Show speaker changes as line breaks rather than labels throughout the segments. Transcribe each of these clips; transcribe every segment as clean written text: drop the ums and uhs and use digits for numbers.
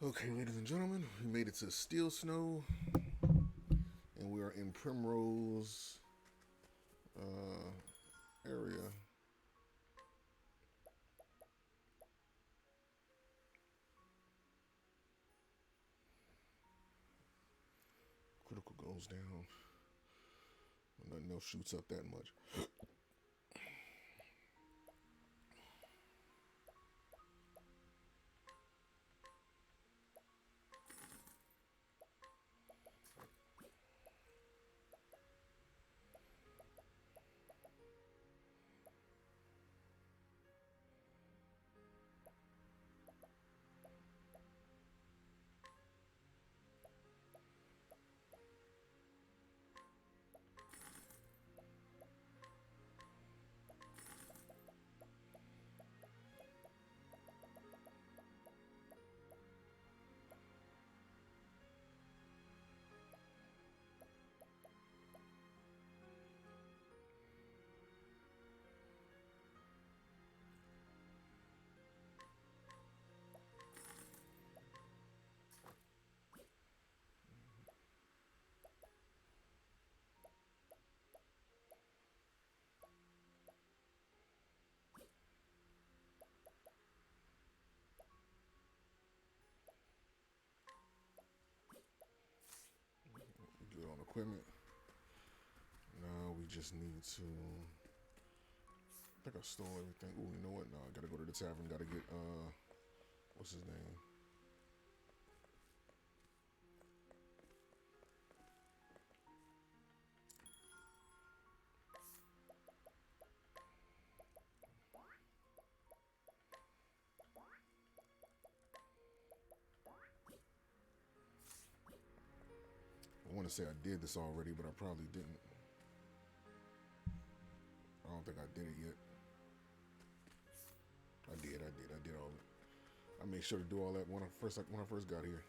Okay, ladies and gentlemen, we made it to Steel Snow, and we are in Primrose area. Critical goes down. Nothing else shoots up that much. Good on equipment. Now we just need to. I think I stole everything. Oh, you know what? No, I gotta go to the tavern. Gotta get what's his name? I want to say I did this already, but I probably didn't. I don't think I did it yet. I did all of it. I made sure to do all that when I first got here.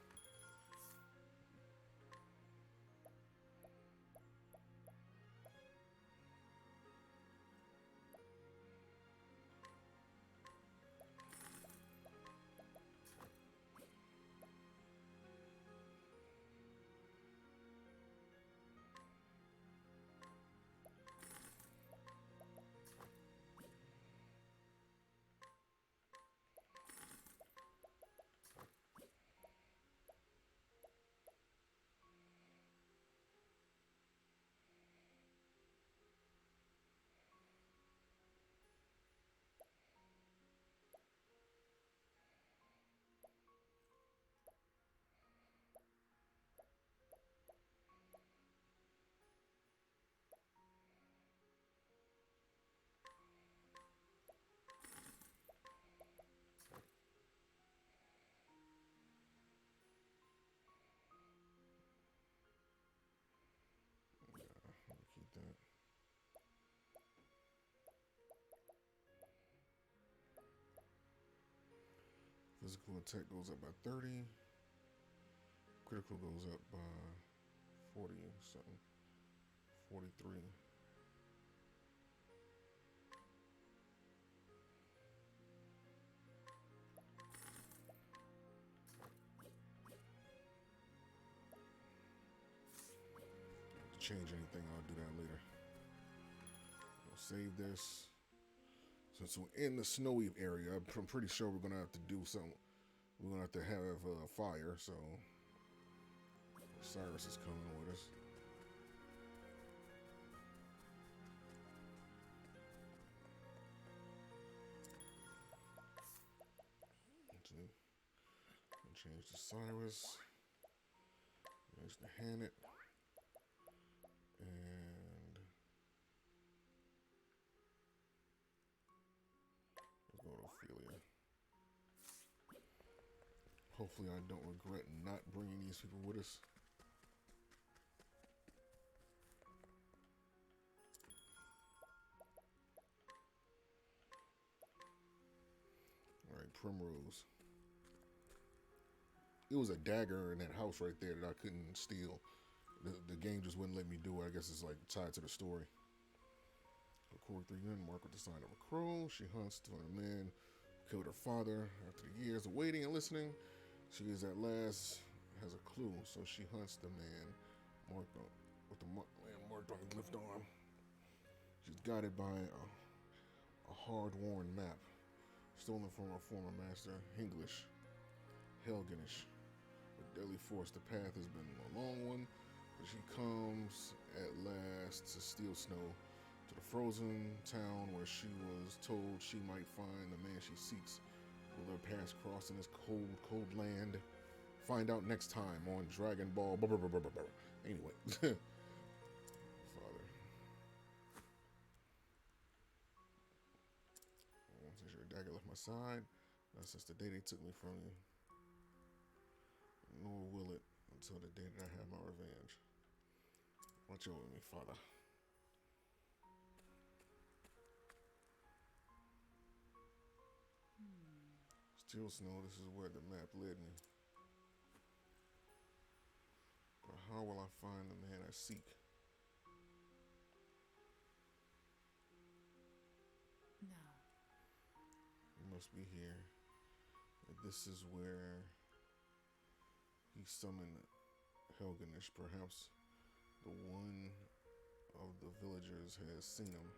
Keep that. Physical attack goes up by 30. Critical goes up by 40 something. 43. To change anything, I'll do that later. I'll save this. Since we're in the snowy area, I'm pretty sure we're gonna have to do something. We're gonna have to have fire, so Cyrus is coming with us. Change to Cyrus. There's the Hannet. And let's go to Ophelia. Hopefully I don't regret not bringing these people with us. Alright, Primrose. It was a dagger in that house right there that I couldn't steal. The game just wouldn't let me do it. I guess it's like tied to the story. Record 3 men, mark with the sign of a crow. She hunts to a man who killed her father. After the years of waiting and listening, She is at last has a clue, so she hunts the man marked on with the land marked on his left arm. She's guided by a hard-worn map, stolen from her former master, Hinglish, Helganish. With deadly force, the path has been a long one, but she comes at last to Steel Snow, to the frozen town where she was told she might find the man she seeks. Will her paths cross in this cold, cold land? Find out next time on Dragon Ball. Anyway, Father. Since your dagger left my side, not since the day they took me from you. Nor will it until the day that I have my revenge. Watch over me, Father. Still Snow, this is where the map led me. But how will I find the man I seek?
No.
He must be here. This is where he summoned Helganish. Perhaps the one of the villagers has seen him.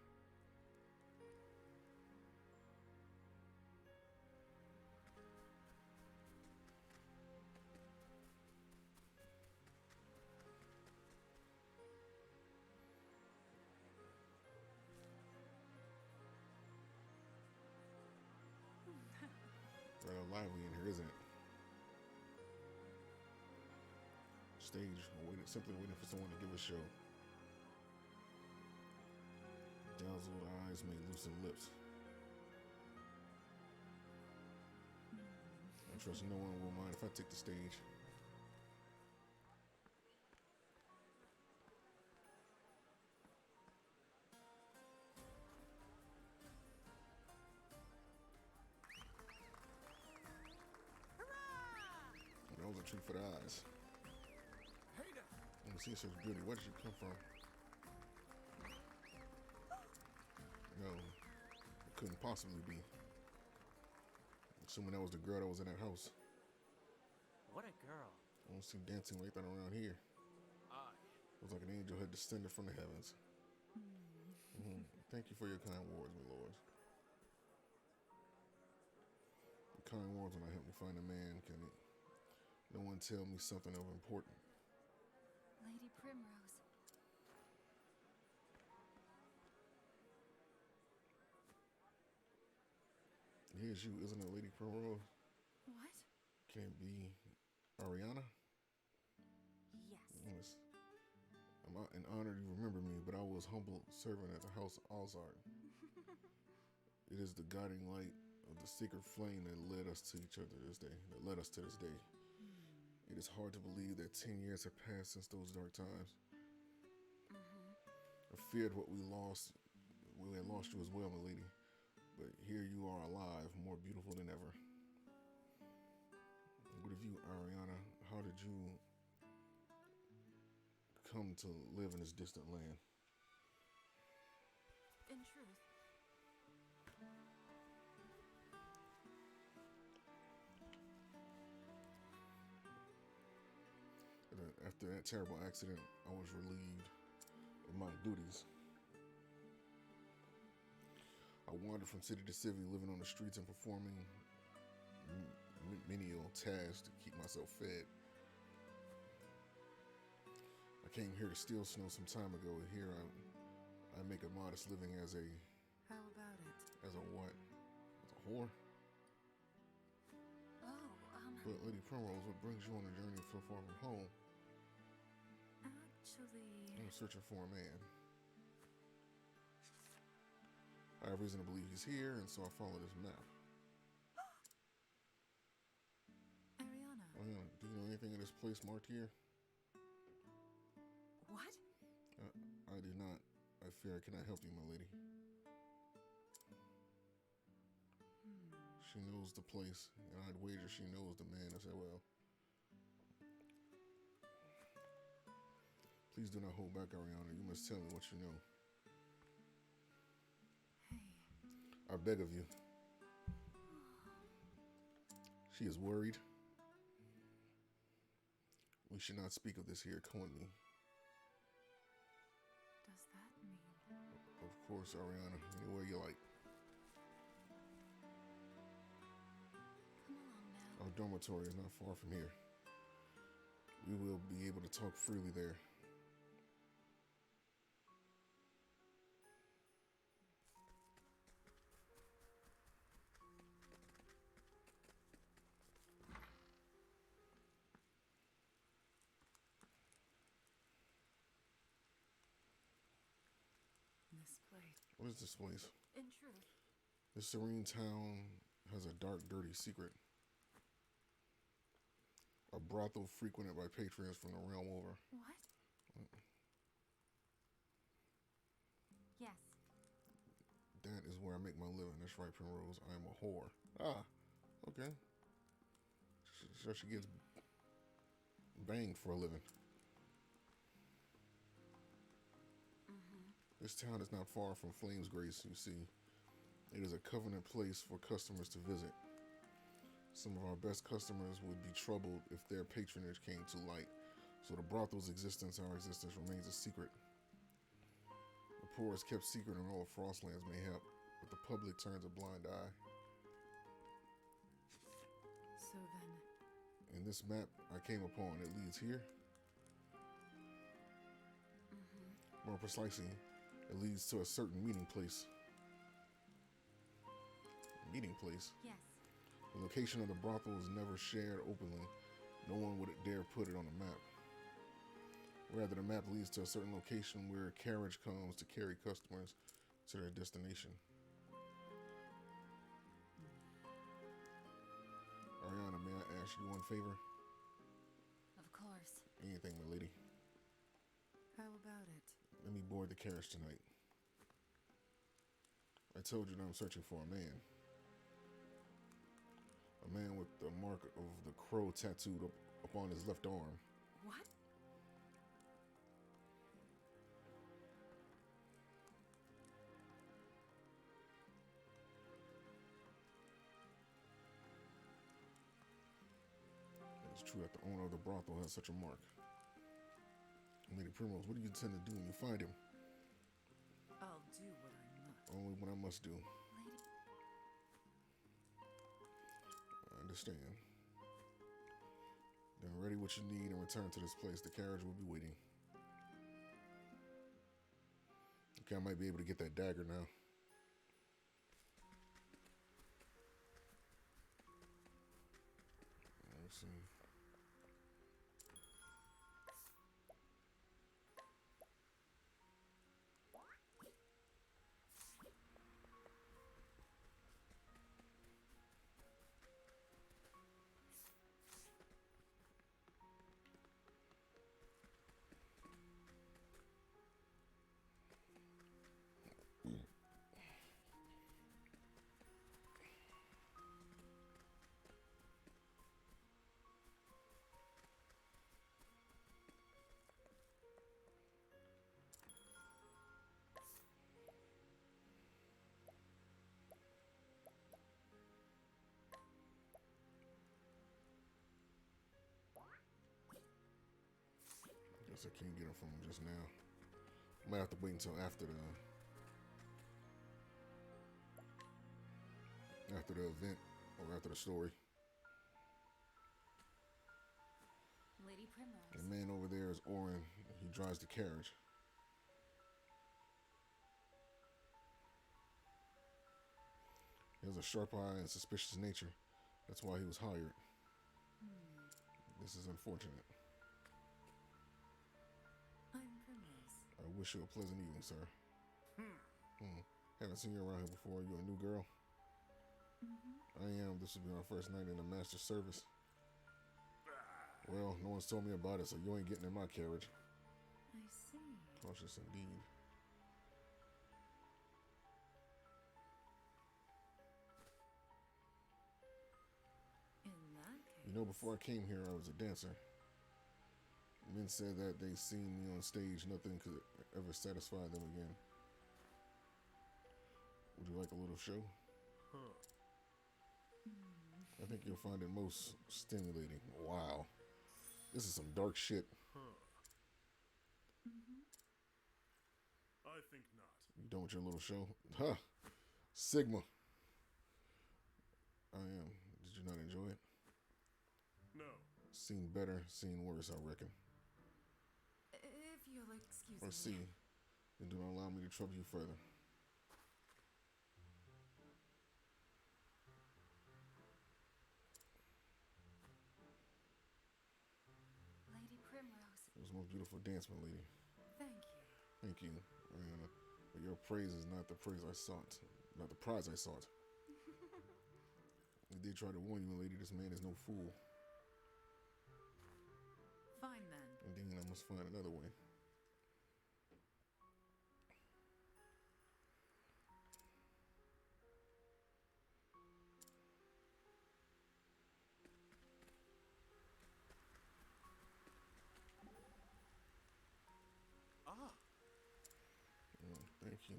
Rather lively in here, isn't it? Stage, simply waiting for someone to give a show. Dazzled eyes made loosened lips. I trust no one will mind if I take the stage. That was a treat for the eyes. Let me see such beauty. Where did she come from? No, it couldn't possibly be. Assuming that was the girl that was in that house.
What a girl.
I don't see dancing like that around here. It was like an angel had descended from the heavens. Thank you for your kind words, my lord. The kind words when I help me find a man, can it? No one tell me something of important.
Lady Primrose.
Here's you, isn't it, Lady Primrose?
What?
Can it be Ariana?
Yes.
I'm an honor you remember me, but I was humble servant at the house Alzard. It is the guiding light of the secret flame that led us to each other this day. That led us to this day. It is hard to believe that 10 years have passed since those dark times. I feared what we lost. We had lost you as well, my lady. But here you are alive, more beautiful than ever. What of you, Ariana? How did you come to live in this distant land?
In truth,
After that terrible accident, I was relieved of my duties. I wandered from city to city, living on the streets and performing menial tasks to keep myself fed. I came here to Steel Snow some time ago. Here I make a modest living as a...
how about it?
As a what? As a whore? But Lady Primrose, what brings you on a journey so far from home?
Actually...
I'm searching for a man. I have reason to believe he's here, and so I follow this map.
Ariana.
Ariana, do you know anything of this place marked here?
What?
I do not. I fear I cannot help you, my lady. She knows the place, and I'd wager she knows the man as well. Please do not hold back, Ariana. You must tell me what you know.
Hey.
I beg of you. She is worried. We should not speak of this here currently.
Does that mean?
Of course, Ariana. Anywhere you like.
Come along now.
Our dormitory is not far from here. We will be able to talk freely there.
This place.
What is this place?
In truth,
This serene town has a dark, dirty secret. A brothel frequented by patrons from the realm over.
what? Yes.
That is where I make my living. That's right, Primrose. I am a whore. Ah, okay. So she gets banged for a living. This town is not far from Flame's Grace, you see. It is a covenant place for customers to visit. Some of our best customers would be troubled if their patronage came to light. So the brothel's existence, our existence, remains a secret. The poor is kept secret and all of Frostlands mayhap, but the public turns a blind eye.
So then,
In this map I came upon, it leads here. More precisely, it leads to a certain meeting place. Meeting place?
yes.
The location of the brothel is never shared openly. No one would dare put it on the map. Rather, the map leads to a certain location where a carriage comes to carry customers to their destination. Ariana, may I ask you one favor?
Of course.
Anything, my lady.
How about it?
Let me board the carriage tonight. I told you that I'm searching for a man. A man with the mark of the crow tattooed up on his left arm.
What?
It's true that the owner of the brothel has such a mark. Lady Primrose, what do you intend to do when you find him?
I'll do what I must.
Only what I must do.
Lady,
I understand. Then ready what you need and return to this place. The carriage will be waiting. Okay, I might be able to get that dagger now. Let's see. Guess I can't get him from him just now. Might have to wait until after the event or after the story.
Lady
The
Primrose.
man over there is Orin. He drives the carriage. He has a sharp eye and suspicious nature. That's why he was hired. This is unfortunate.
I'm Primrose.
I wish you a pleasant evening, sir. Haven't seen you around here before. You a new girl? I am. This will be my first night in the master's service. Well, no one's told me about it, so you ain't getting in my carriage.
I see.
Cautious indeed.
In that case.
You know, before I came here, I was a dancer. Men said that they seen me on stage, nothing could ever satisfy them again. Would you like a little show? I think you'll find it most stimulating. Wow. This is some dark shit.
I think not.
You done with your little show? Huh. Sigma. I am. Did you not enjoy it?
No.
Seen better, seen worse, I reckon.
If you'll excuse
Let's
me.
see. And do not allow me to trouble you further.
Lady Primrose,
It was the most beautiful dance, my lady.
thank you.
Thank you, Ariana. But your praise is not the praise I sought. Not the prize I sought. I did try to warn you, my lady, this man is no fool.
Fine then.
Indeed, I must find another way.
Ah,
Thank you.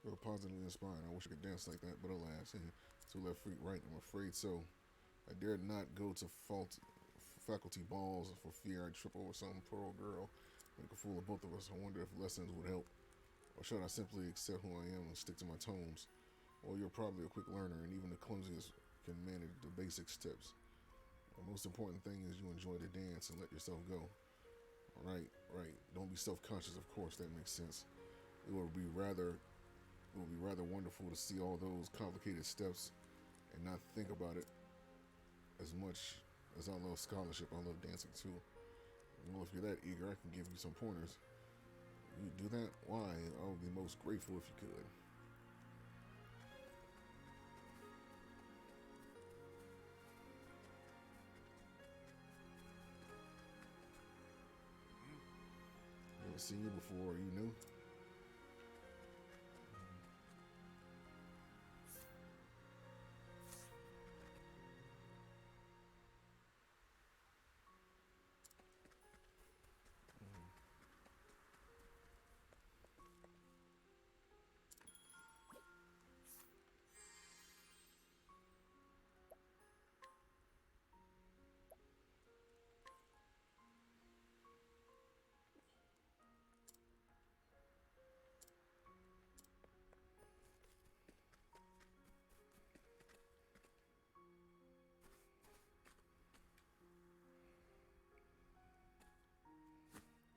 You're positively inspiring. I wish I could dance like that, but alas, and to left feet right, I'm afraid so. I dared not go to faculty balls for fear I'd trip over some poor old girl, make a fool of both of us. I wonder if lessons would help, or should I simply accept who I am and stick to my tones? Well, you're probably a quick learner, and even the clumsiest can manage the basic steps. The most important thing is you enjoy the dance and let yourself go. Right, right. Don't be self-conscious, of course, that makes sense. It will be rather wonderful to see all those complicated steps and not think about it as much as I love scholarship. I love dancing too. Well, if you're that eager, I can give you some pointers. You do that? Why? I would be most grateful if you could. Never seen you before. Are you new?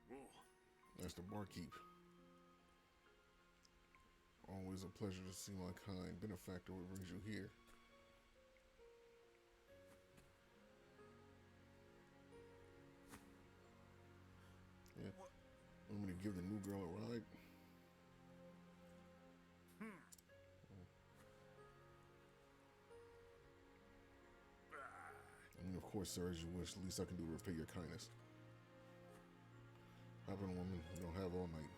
whoa.
That's the barkeep. Always a pleasure to see my kind benefactor. What brings you here? Yeah.
What?
Want me to give the new girl a ride? I mean, of course, sir, as you wish. The least I can do to repay your kindness. Hop in, woman. We don't have all night.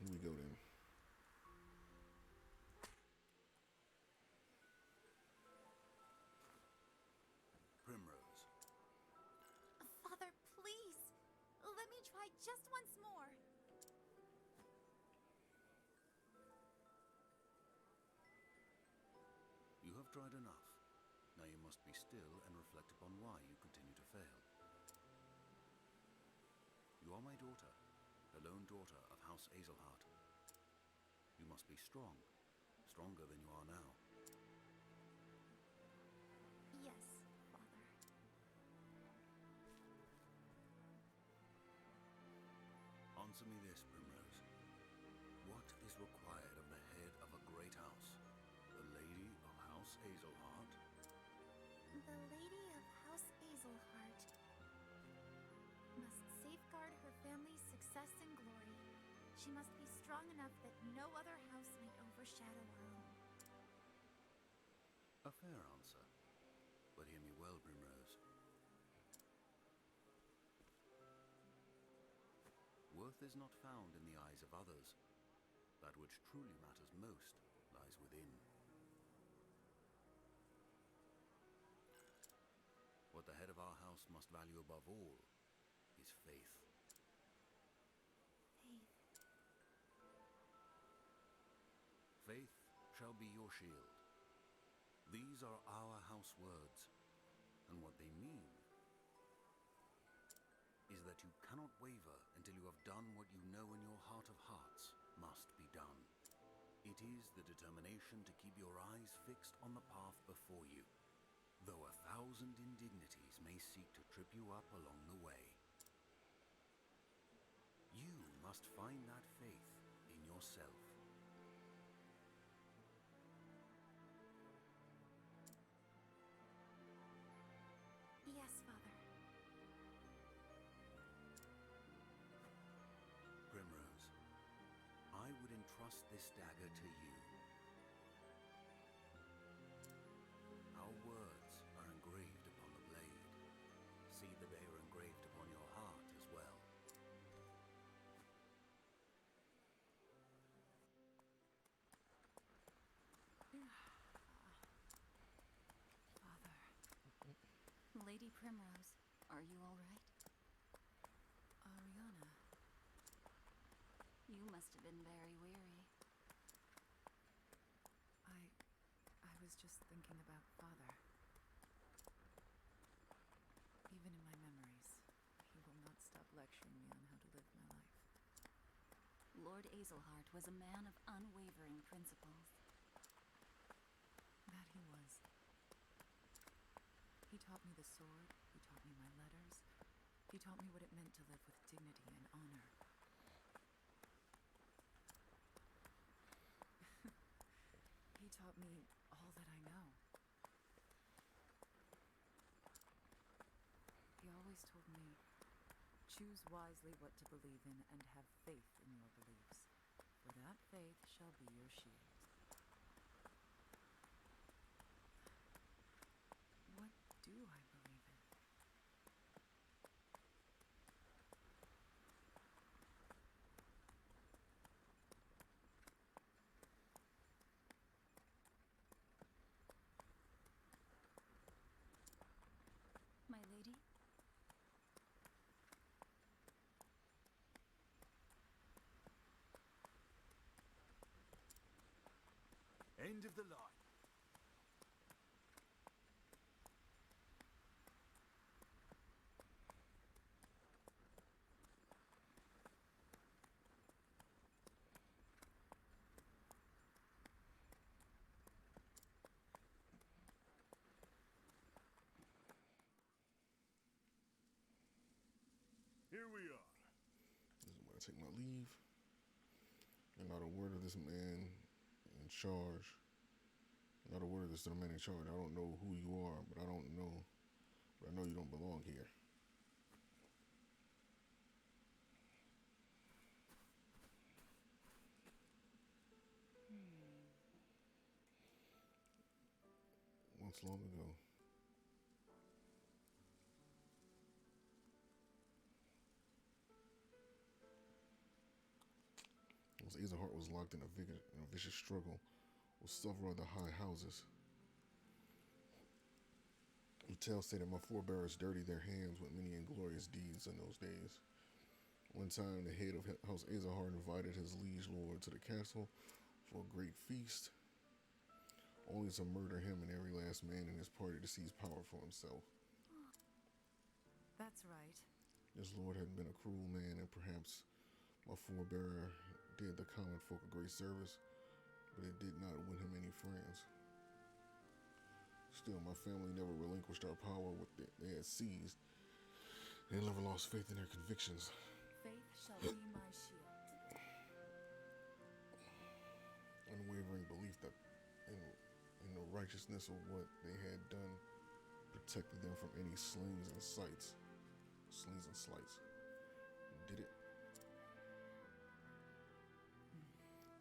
Here we go then.
Primrose.
Father, please! Let me try just once more.
You have tried enough. Now you must be still and reflect upon why you continue to fail. You are my daughter, the lone daughter of House Azelhart. You must be strong, stronger than you are now.
Yes, Father.
Answer me this, Primrose. What is required of the head of a great house? The Lady of House Azelhart?
The Lady of House Azelhart must safeguard her family's success and glory. She must be strong enough that no other house may overshadow her own.
A fair answer. But hear me well, Primrose. Worth is not found in the eyes of others, That which truly matters most lies within. What the head of our house must value above all is faith.
Faith.
Faith shall be your shield. These are our house words, and what they mean is that you cannot waver until you have done what you know in your heart of hearts must be done. It is the determination to keep your eyes fixed on the path before you, though 1,000 indignities may seek to trip you up along the way. You must find that faith in yourself.
Yes, Father.
Primrose, I would entrust this dagger to you. Our words are engraved upon the blade. See that they are engraved upon your heart as well.
Father.
Lady Primrose, are you all right?
Ariana.
You must have been very weary.
I was just thinking about Father. Even in my memories, he will not stop lecturing me on how to live my life.
Lord Azelhart was a man of unwavering principles.
That he was. He taught me the sword, he taught me my letters, he taught me what it meant to live with dignity and honor. He taught me all that I know. He always told me, choose wisely what to believe in and have faith in your beliefs, for that faith shall be your shield. What do I believe in?
My lady?
End of the line.
Here we are.
This is where I take my leave. And not a word of this man in charge. Not a word of this man in charge. I don't know who you are, but I don't know. But I know you don't belong here. Once long ago. Once Azelhart was locked in a vicious struggle with several of the high houses. The tale say that my forebears dirtied their hands with many inglorious deeds in those days. One time, the head of House Azelhart invited his liege lord to the castle for a great feast, only to murder him and every last man in his party to seize power for himself.
That's right.
This lord had been a cruel man, and perhaps my forebearer did the common folk a great service, but it did not win him any friends. Still, my family never relinquished our power with they had seized. They never lost faith in their convictions.
Faith shall be my shield.
Unwavering belief that in the righteousness of what they had done protected them from any slings and slights. Did it?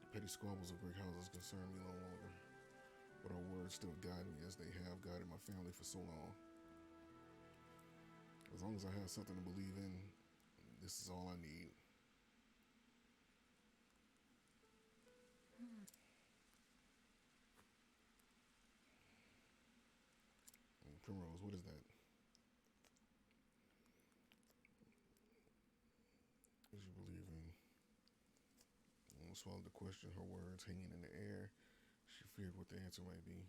The petty squabbles of great houses concern me no longer, but our words still guide me as they have guided my family for so long. As long as I have something to believe in, this is all I need. swallowed the question, her words hanging in the air. She feared what the answer might be.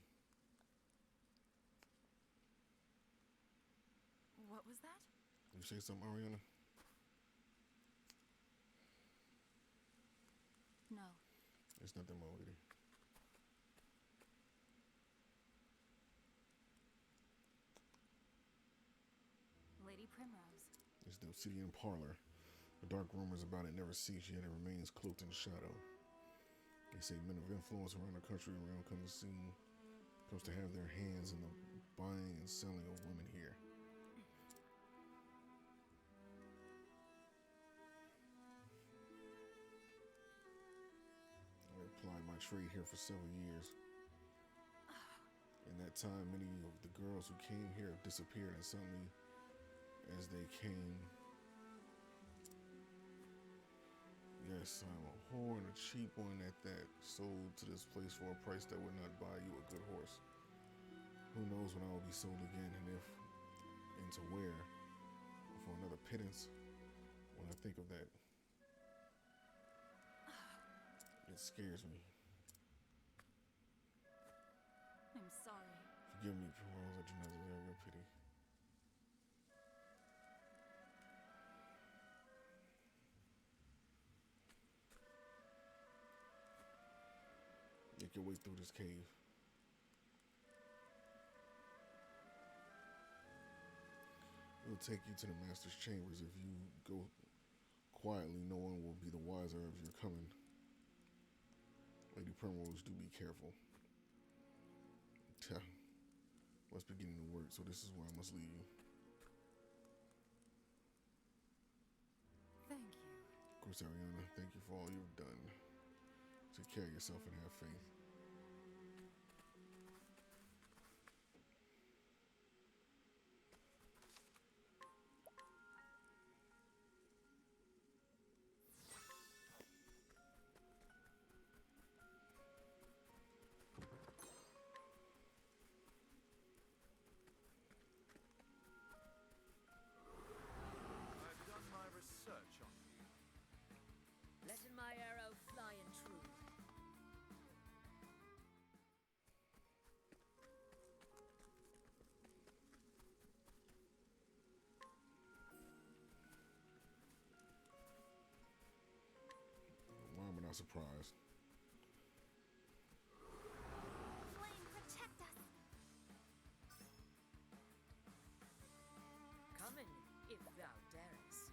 What was that?
You say something, Ariana?
No.
It's nothing, my lady.
Lady Primrose.
It's the obsidian parlor. The dark rumors about it never cease, yet it remains cloaked in shadow. They say men of influence around the country realm comes to have their hands in the buying and selling of women here. I applied my trade here for several years. In that time, many of the girls who came here have disappeared, and suddenly, as they came, yes, I'm a whore and a cheap one at that, sold to this place for a price that would not buy you a good horse. Who knows when I will be sold again, and if, and to where, for another pittance. When I think of that, it scares me.
I'm sorry.
Forgive me, Primrose, I do not deserve your pity. Make your way through this cave. It will take you to the master's chambers. If you go quietly, no one will be the wiser of your coming. Lady Primrose, do be careful. Must be getting to work, so this is where I must leave you.
Thank you.
Of course, Ariana, thank you for all you've done. Take care of yourself and have faith.
I've done my research on you.
Letting my arrow fly and true.
Why am I not surprised?
Flame, protect us!
Coming, if thou darest.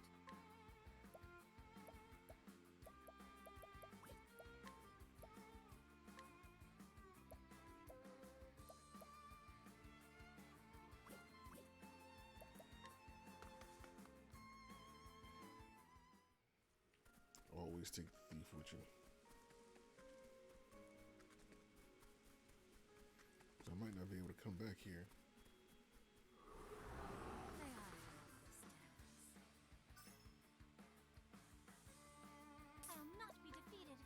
Always take the thief with you. So I might not be able to come back here.
May I have this dance?
I'll not be defeated.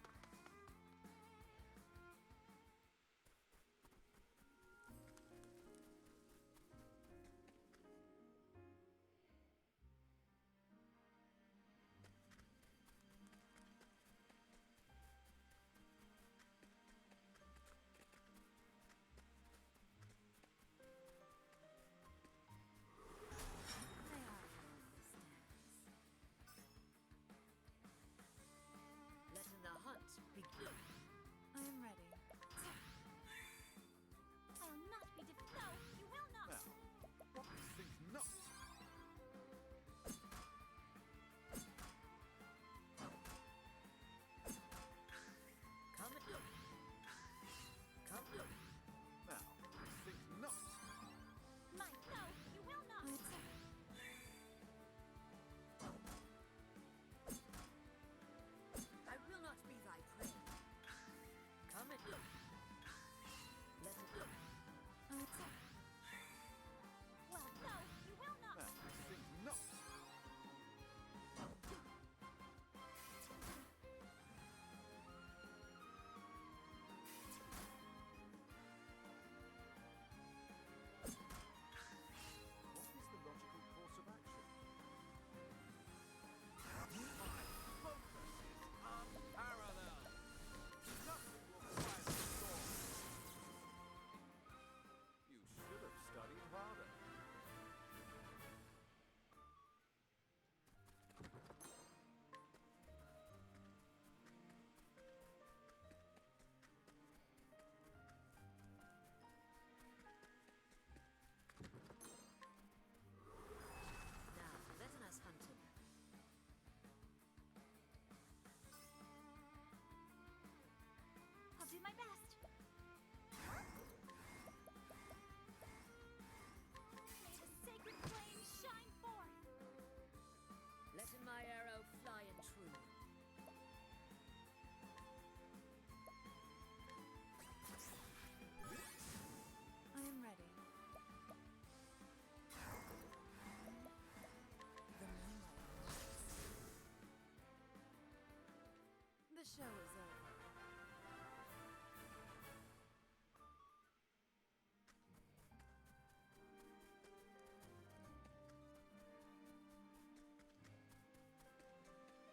show is over.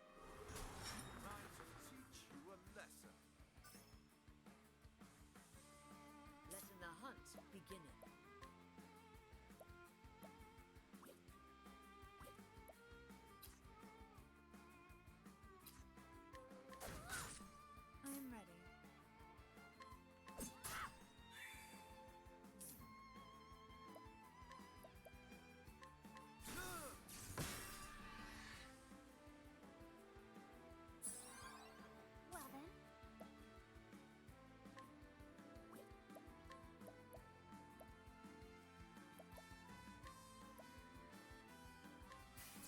Time to teach you a lesson.
Letting the hunt begin.
I am ready.
Well then.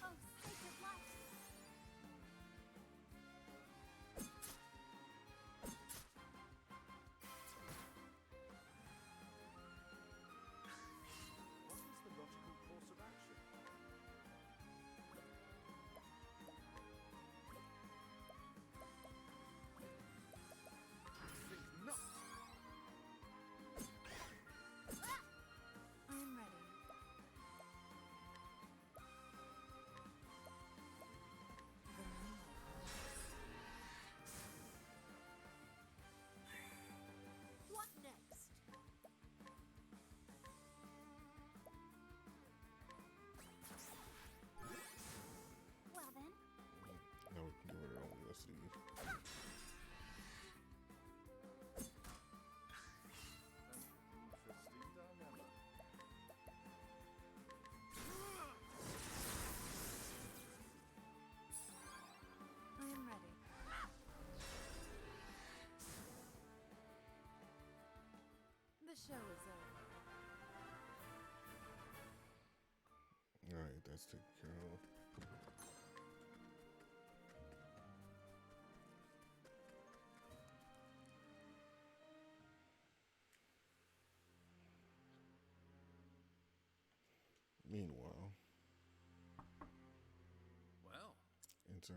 Oh, sacred light!
What is the logical course of action? Think not.
I am ready. The moonlight.
What next?
Well then.
Now we can get rid of all the rest of these.
An interesting dilemma.
I am ready. The show is over.
Alright, that's taken care of. Meanwhile,
Well,
enter.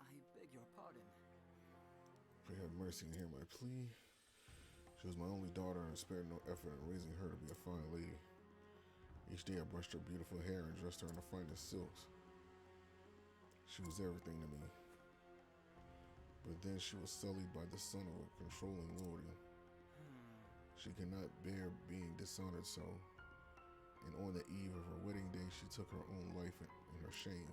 I beg your pardon.
Pray have mercy and hear my plea. She was my only daughter and spared no effort in raising her to be a fine lady. Each day I brushed her beautiful hair and dressed her in the finest silks. She was everything to me. But then she was sullied by the son of a controlling lording. She could not bear being dishonored so, and on the eve of her wedding day she took her own life in her shame.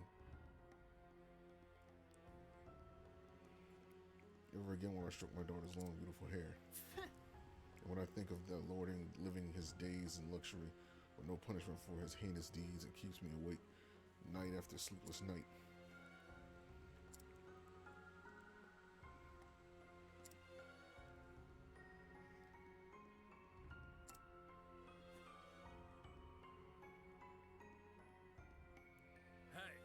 Ever again will I stroke my daughter's long, beautiful hair. And when I think of that lording living his days in luxury with no punishment for his heinous deeds, it keeps me awake night after sleepless night.
hey,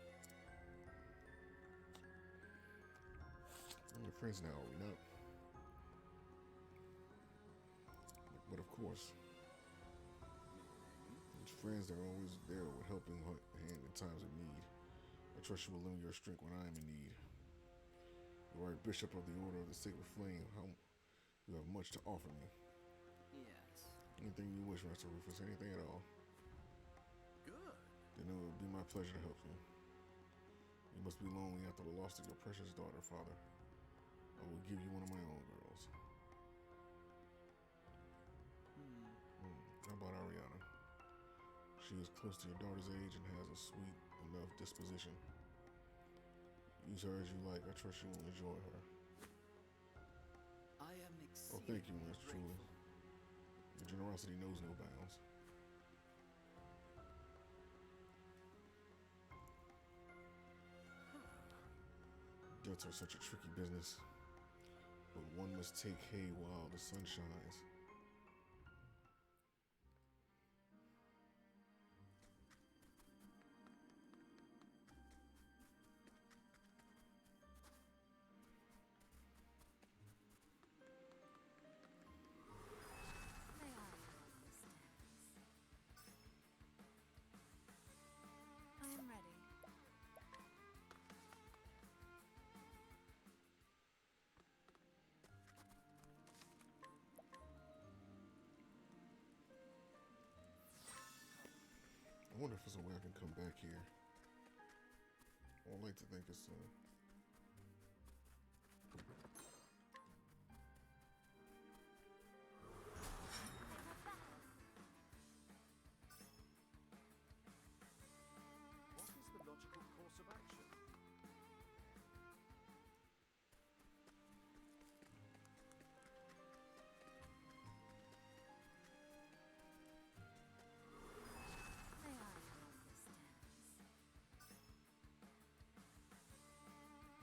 We're friends now, are we not? But of course, it's friends that are always there with helping hand in times of need. I trust you will lend me your strength when I am in need. You are a bishop of the Order of the Sacred Flame. How you have much to offer me.
Yes.
Anything you wish, Master Rufus, anything at all.
good.
Then it will be my pleasure to help you. You must be lonely after the loss of your precious daughter, Father. I will give you one of my own girls. How about Ariana? She is close to your daughter's age and has a sweet enough disposition. Use her as you like. I trust you will enjoy her.
I am
Oh,
exceedingly
thank you, Master Truly.
grateful.
Your generosity knows no bounds. Debts are such a tricky business, but one must take hay while the sun shines.
May I warm the stairs? I am ready.
wonder if there's a way I can come back here. I would like to think it's
What is the logical course of action?
May I hold this dance?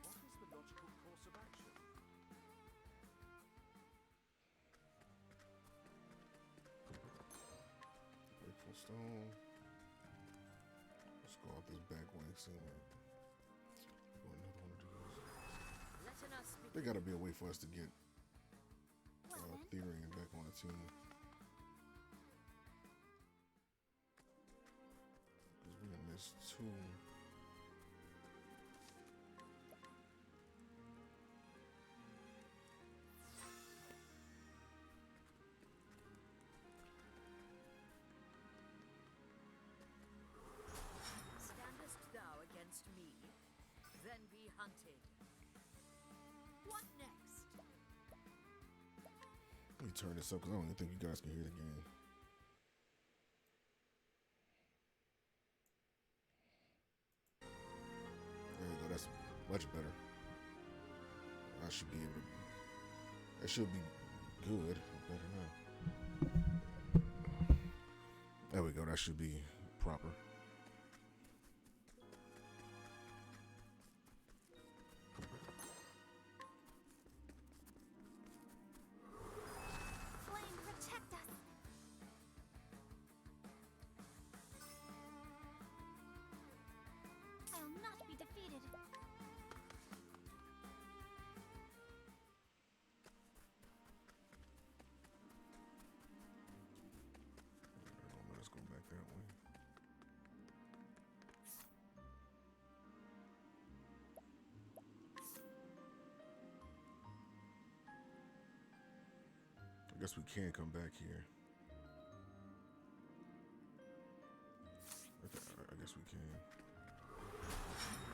What is the logical course of action?
Wakeful Stone. Let's go out this back way and see what. Another one of those.
Letting us
There gotta be a way for us to get
Well then,
Theory back on the team. Because we done missed two.
standest thou against me, then be hunted. What next?
Let me turn this up because I don't even think you guys can hear the game. There you go. That's much better. I should be able to. That should be good. Better now. There we go. That should be proper.
flame, protect us! I'll not be defeated.
Let's go back that way. I guess we can come back here. I guess we can.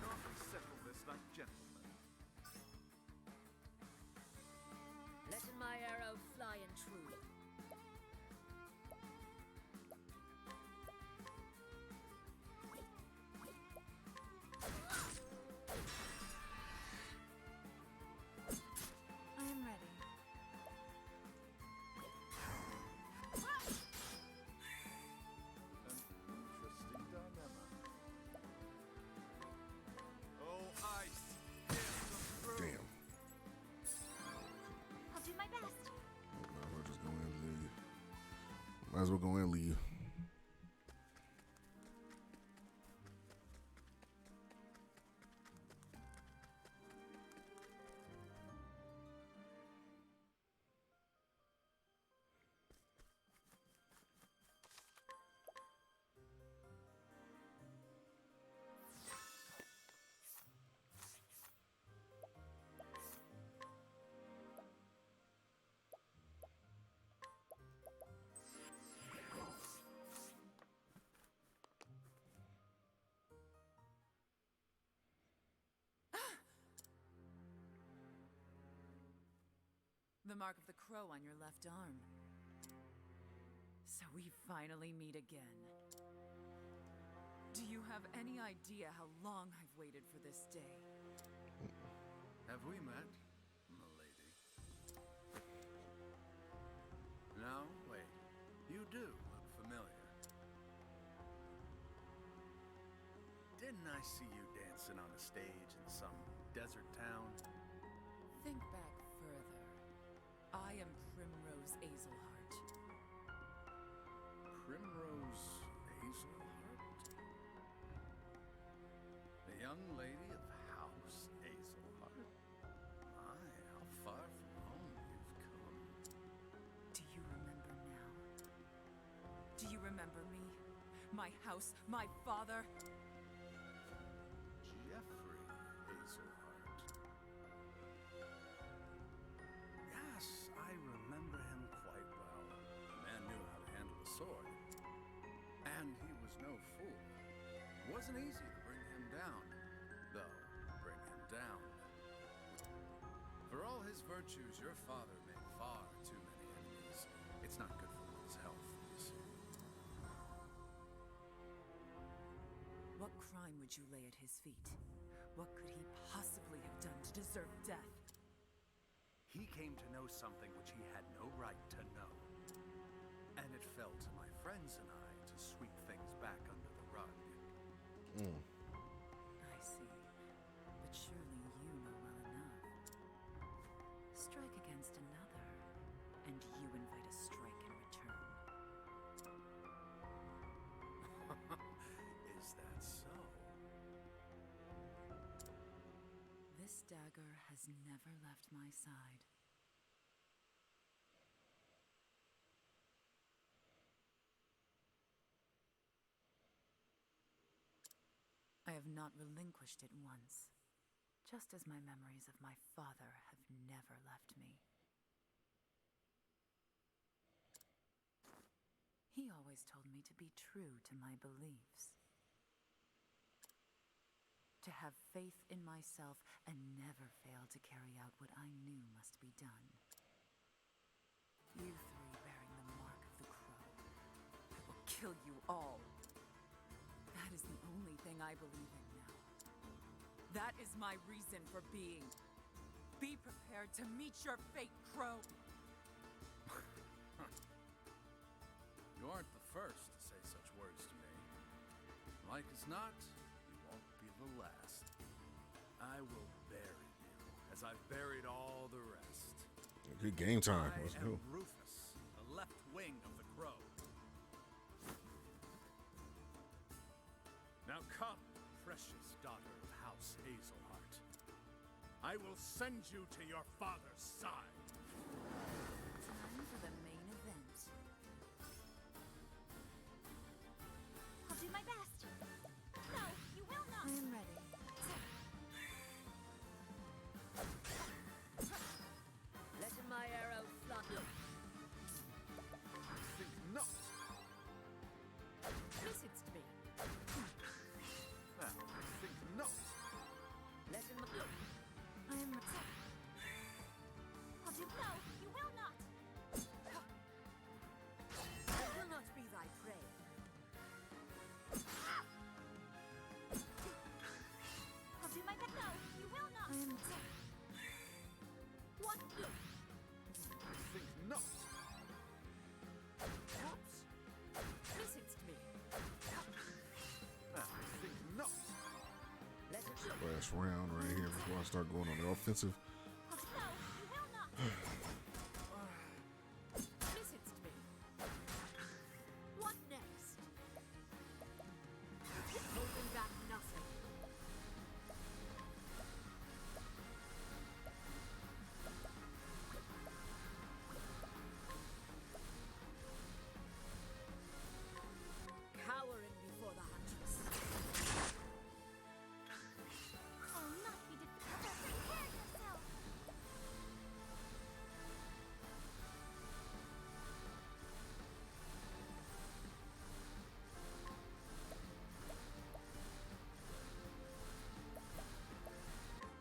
Can't we settle this like gentlemen?
Letting my arrow fly and true.
I am ready.
An interesting dilemma. Oh, ice! Yes, through!
Damn.
I'll do my best.
Might as well just go in and leave. Might as well go in and leave.
The mark of the crow on your left arm. So we finally meet again. Do you have any idea how long I've waited for this day?
Have we met, milady? No, wait. You do look familiar. Didn't I see you dancing on a stage in some desert town?
Think back further. I am Primrose Azelhart.
Primrose Hazelheart? The young lady of House Hazelheart? My, how far from home you've come.
Do you remember now? Do you remember me? My house, my father?
Jeffrey Hazelheart. Yes, I remember him quite well. The man knew how to handle a sword. And he was no fool. wasn't easy to bring him down. Though, bring him down. For all his virtues, your father made far too many enemies. It's not good for one's health, you see.
What crime would you lay at his feet? What could he possibly have done to deserve death?
He came to know something which he had no right to know. And it fell to my friends and I to sweep things back under the rug.
I see. But surely you know well enough. Strike against another, and you invite a strike in return.
Is that so?
This dagger has never left my side. I have not relinquished it once, just as my memories of my father have never left me. He always told me to be true to my beliefs, to have faith in myself and never fail to carry out what I knew must be done. You three bearing the mark of the crow, I will kill you all. That is the only thing I believe in now. That is my reason for being. Be prepared to meet your fate, Crow.
You aren't the first to say such words to me. Like as not, you won't be the last. I will bury you, as I've buried all the rest.
Good game time.
I
Let's
am
go.
Rufus, the left wing of the Crow. Now come, precious daughter of House Hazelheart. I will send you to your father's side.
Time for the main event.
I'll do my best. No, you will not.
I am ready.
Letting my arrow fly.
Think not.
Visits to me.
Now, think not.
Letting my...
I am ready.
I'll do. No, you will not.
I will not be thy prey.
I'll do my best. No, you will not.
I am ready.
What?
Think not. Whoops.
Visits to me.
Now, think not.
Letting...
Last round right here before I start going on the offensive.
No, you will not.
Visits to me.
What next? Holding back nothing. Cowering before the huntress.
I'll not be defeated. Prepare yourself.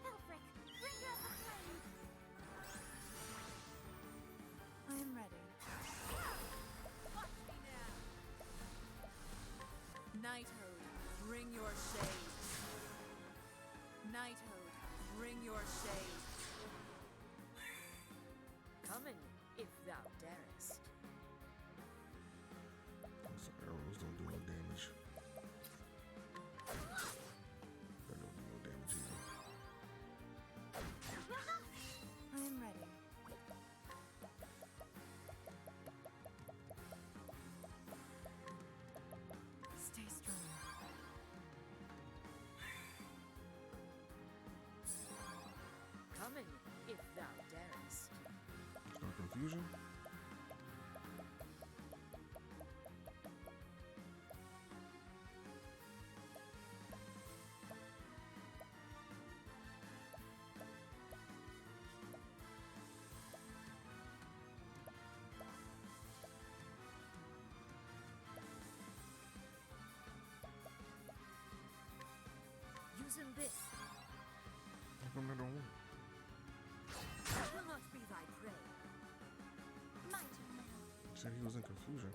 Helfric, bringer of the flame.
I am ready.
Watch me now.
Knighthood, bring your shade. Knighthood, bring your shade.
Coming, if thou darest.
These arrows don't do no damage. That don't do no damage either.
I am ready. Stay strong.
Coming, if thou darest.
Start confusion.
do this.
How come they don't want it?
Will not be thy prey.
My turn now.
He said he was in confusion.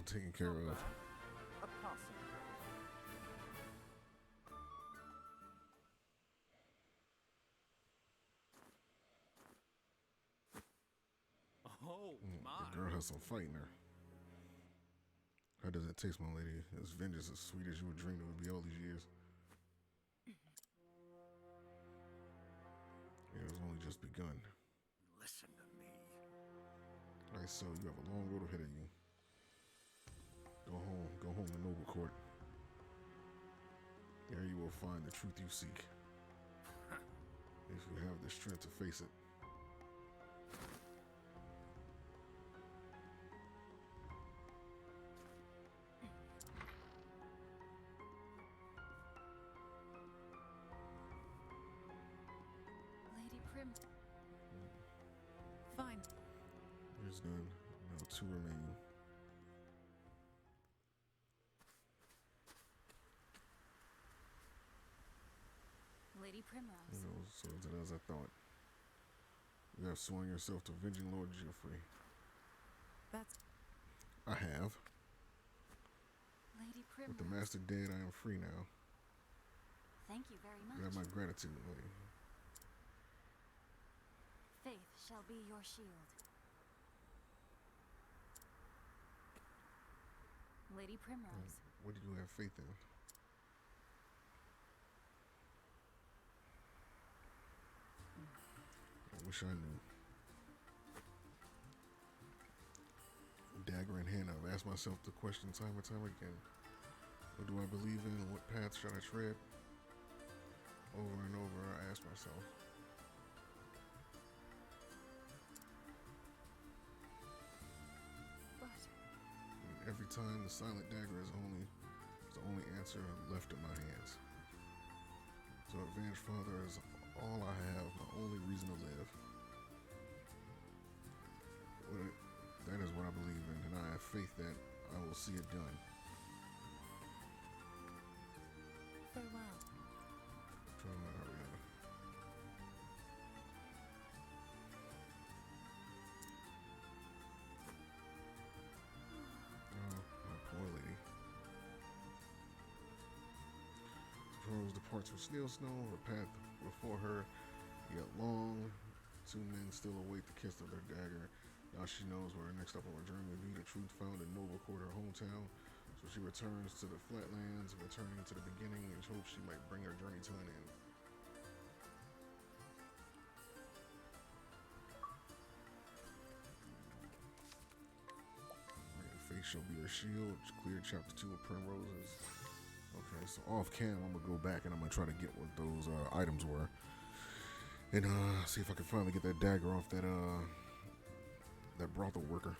Taken care of.
A passing. Oh, my.
The girl has some fight in her. How does it taste, my lady? Is vengeance as sweet as you would dream it would be all these years? Yeah, it's only just begun.
Listen to me.
Alright, so you have a long road ahead of you. Go home to Noble Court. There you will find the truth you seek. If you have the strength to face it.
Lady Prim. Fine.
Here's done. Now 2 remain.
Lady Primrose.
You know, so as I thought. You have sworn yourself to avenging Lord Geoffrey.
That's
I have.
Lady
With the
Primrose.
master dead, I am free now.
Thank you very
You have
much.
my gratitude, lady.
Faith shall be your shield.
Lady Primrose.
What do you have faith in? I wish I knew. Dagger in hand, I've asked myself the question time and time again. What do I believe in? What path should I tread? Over and over, I ask myself.
But
And every time, the silent dagger is the only answer left in my hands. So avenge Father is all I have, my only reason to live. That is what I believe in, and I have faith that I will see it done.
farewell.
Trying to hurry up. Oh, my poor lady. Rose departs with Snail Snow, her path before her yet long. 2 men still await the kiss of their dagger. Now she knows where her next stop on her journey will be. The truth found in Nova Court, her hometown. So she returns to the flatlands, returning to the beginning, and hopes she might bring her journey to an end. Faith shall be her shield. Clear chapter 2 of Primroses. Okay, so off cam, I'm gonna go back and I'm gonna try to get what those items were, and see if I can finally get that dagger off that brothel worker.